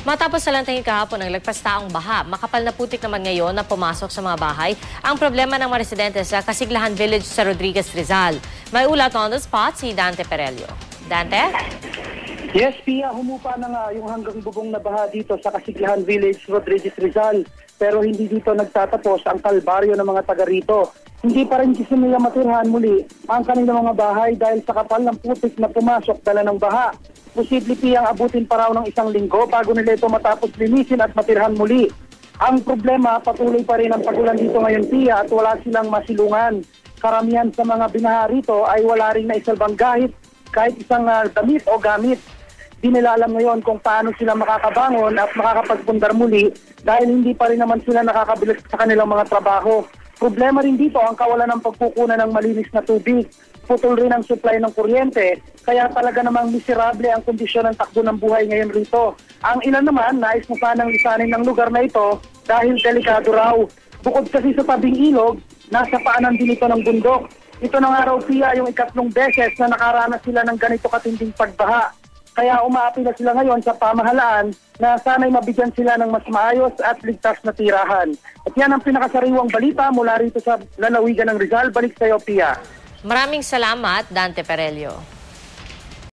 Matapos salantahin kahapon ng lagpastaang baha, makapal na putik naman ngayon na pumasok sa mga bahay ang problema ng mga residente sa Kasiglahan Village sa Rodriguez, Rizal. May ulat on the spot si Dante Perelio. Dante? Yes, Pia, humupa na nga yung hanggang bubong na baha dito sa Kasiglahan Village, Rodriguez, Rizal. Pero hindi dito nagtatapos ang kalbaryo ng mga taga rito. Hindi pa rin kasi nila matirhan muli ang kanilang mga bahay dahil sa kapal ng putik na pumasok dala ng baha. Posible piyang abutin pa raw ng isang linggo bago nila ito matapos linisin at matirhan muli. Ang problema, patuloy pa rin ang pagulan dito ngayon, Pia, at wala silang masilungan. Karamihan sa mga binaha rito ay wala rin na isalbang kahit isang damit o gamit. Di nila alam ngayon kung paano sila makakabangon at makakapagpundar muli dahil hindi pa rin naman sila nakakabilis sa kanilang mga trabaho. Problema rin dito ang kawalan ng pagkukunan ng malinis na tubig. Putol rin ang supply ng kuryente, kaya talaga namang miserable ang kondisyon ng takbo ng buhay ngayon rito. Ang ilan naman, nais na sanang lisanin ng lugar na ito dahil delikado raw. Bukod kasi sa tabing ilog, nasa paanan din ito ng bundok. Ito na nga raw, Pia, yung ikatlong beses na nakaranas sila ng ganito katinding pagbaha. Kaya umaapi na sila ngayon sa pamahalaan na sana'y mabigyan sila ng mas maayos at ligtas na tirahan. At yan ang pinakasariwang balita mula rito sa lalawigan ng Rizal. Balik sa iyo, Pia. Maraming salamat, Dante Perelio.